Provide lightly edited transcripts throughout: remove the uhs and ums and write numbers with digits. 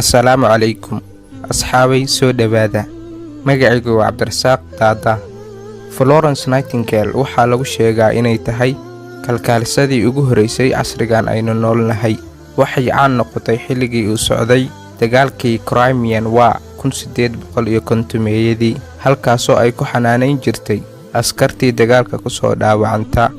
Assalaamu calaykum asxaabay soo dhawaada. Magacaygu waa Cabdirasaaq Daada. Florence Nightingale waxaa lagu sheegaa inay tahay kalkaalisadii ugu horeysay casrigan aynu noolnahay. Waxay caan noqotay xilligii uu socday dagaalkii Crimean War 1850meeyadii, halkaasoo ay ku xanaanayn jirtay askartii dagaalka ku soo dhaawacanta.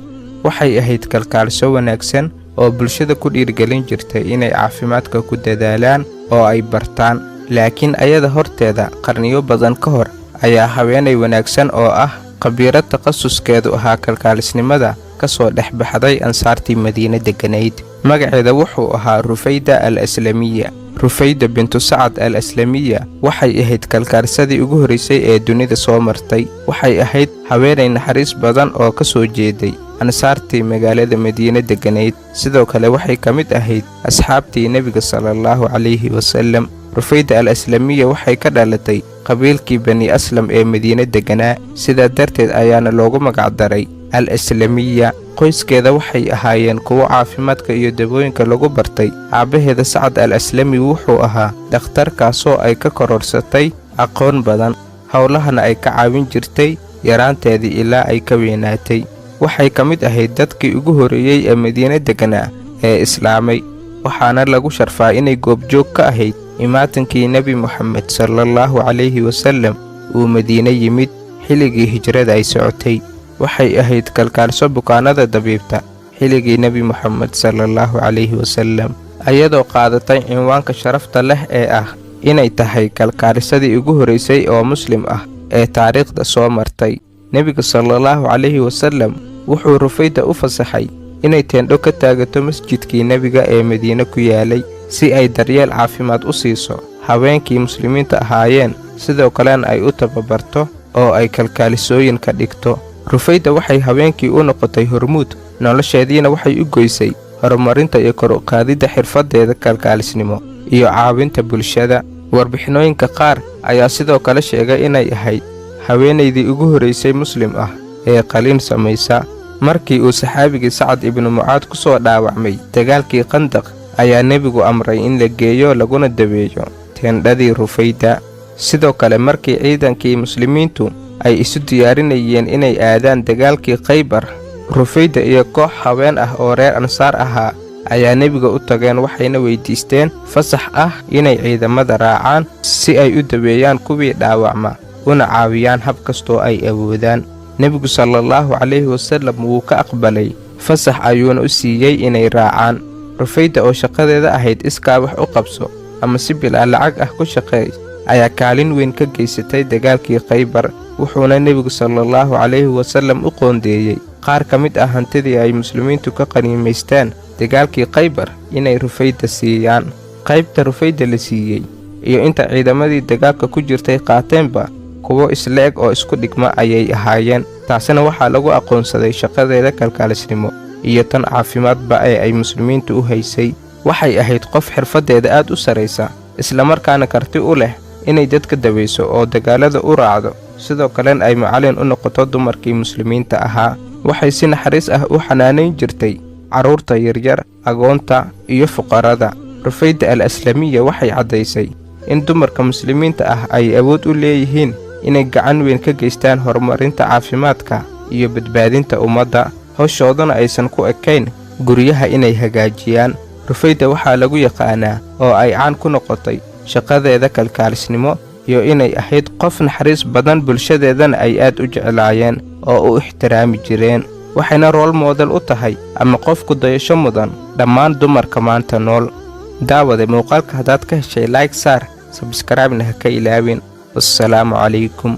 Waxay ahayd kalkaaliso wanaagsan oo bulshada ku dhiirgelin jirtay inay caafimaadka ku dadaalaan oo ay bartaan. Laakiin ayada horteeda qarniyo badan ka hor ayaa haweenay wanaagsan oo ah khabiirad takhasuskeedu ahaa kalkaalisnimada ka soo dhex baxday ansaartii Madiina deganayd. Magaceeda wuxuu ahaa Rufayda al-Aslamiyya. Rufayda bintu Sacad al-Aslamiyya waxay ahayd kalkaalisadii ugu horeysay ee dunida soo martay. Waxay ahayd haweenay naxariis badan oo ka soo jeeday ansaartii magaalada Madiina deganayd. Sidoo kale waxay ka mid ahayd asxaabtii Nabiga sallallahu calayhi wasallam. Rufayda al-Aslamiyya waxay ka dhalatay qabiilkii Bani Aslam ee Madiina deganaa, sidaa darteed ayaana loogu magac daray al-Aslamiyya. Qoyskeeda waxay ahaayeen kuwo caafimaadka iyo dawooyinka lagu bartay. Aabaheeda Sacad al-Aslami wuxuu ahaa dhakhtarkaasoo ay ka kororsatay aqoon badan, howlahana ay ka caawin jirtay yaraanteedii ilaa ay ka weynaatay. Waxay ka mid ahayd dadkii ugu horeeyey ee Madiina deganaa ee islaamay, waxaana lagu sharfaa inay goobjoog ka ahayd imaatankii Nebi Muxamed sallallahu calayhi wasallam uu Madiina yimid xilligii hijrada ay socotay. Waxay ahayd kalkaaliso bukaanada dabiibta xilligii Nebi Muxamed sallallahu calayhi wasallam, ayadoo qaadatay cinwaanka sharafta leh ee ah inay tahay kalkaalisadii ugu horeysay oo muslim ah ee taariikhda soo martay. Nebiga sallallahu calayhi wasallam wuxuu Rufayda u fasaxay inay teendho ka taagato masjidkii Nebiga ee Madiina ku yaalay si ay daryeel caafimaad u siiso haweenkii muslimiinta ahaayeen, sidoo kalena ay u tababarto oo ay kalkaalisooyin ka dhigto. Rufayda waxay haweenkii u noqotay hormuud, nolosheediina waxay u goysay horumarinta iyo kor u qaadidda xirfadeeda kalkaalisnimo iyo caawinta bulshada. Warbixinooyinka qaar ayaa sidoo kale sheegay inay ahayd haweenaydii ugu horeysay muslim ah ee qaliin samaysa. Markii uu saxaabigii Sacad ibnu Mucaad ku soo dhaawacmay dagaalkii Khandaq, ayaa Nebigu amray in la geeyo laguna daweeyo teendhadii Rufayda. Sidoo kale markii ciidankii muslimiintu ay isu diyaarinayeen inay aadaan dagaalkii Khaybar, Rufayda iyo koox haween ah oo reer Ansaar ahaa ayaa Nebiga u tageen, waxayna weydiisteen fasax ah inay ciidamada raacaan si ay u daweeyaan kuwii dhaawacma una caawiyaan hab kastoo ay awoodaan. Nebigu sallallahu calayhi wasallam wuu ka aqbalay fasax ayuuna u siiyey inay raacaan. Rufayda oo shaqadeeda ahayd iskaa wax u qabso ama si bilaa lacag ah ku shaqeey ayaa kaalin weyn ka geysatay dagaalkii Khaybar, wuxuuna Nebigu sallallahu calayhi wasallam u qoondeeyey qaar ka mid ah hantidii ay muslimiintu ka qaniimaystaan dagaalkii Khaybar inay Rufayda siiyaan. Qaybta Rufayda la siiyey iyo inta ciidamadii dagaalka ku jirtay qaateenba kuwo isla eg oo isku dhigma ayay ahaayeen. Taasina waxaa lagu aqoonsaday shaqadeeda kalkaalisnimo iyo tan caafimaadba ee ay muslimiintu u haysay. Waxay ahayd qof xirfadeeda aad u saraysa, isla markaana karti u leh inay dadka daweyso oo dagaalada u raacdo, sidoo kalena ay macallin u noqoto dumarkii muslimiinta ahaa. Waxay si naxariis ah u xanaanayn jirtay carruurta yaryar, agoonta iyo fuqarada. Rufayda al-Aslamiyya waxay caddaysay in dumarka muslimiinta ah ay awood u leeyihiin inay gacan weyn ka geystaan horumarinta caafimaadka iyo badbaadinta ummadda, hawshoodana aysan ku ekayn guryaha inay hagaajiyaan. Rufayda waxaa lagu yaqaanaa oo ay caan ku noqotay shaqadeeda kalkaalisnimo iyo inay ahayd qof naxariis badan, bulshadeedana ay aad u jeclaayeen oo u ixtiraami jireen. Waxayna rool moodel u tahay ama qof ku dayasho mudan dhammaan dumarka maanta nool. Daawade muuqaalka haddaad ka heshay like saar, subscribe-na ha ka ilaawin. Wassalaamu calaykum.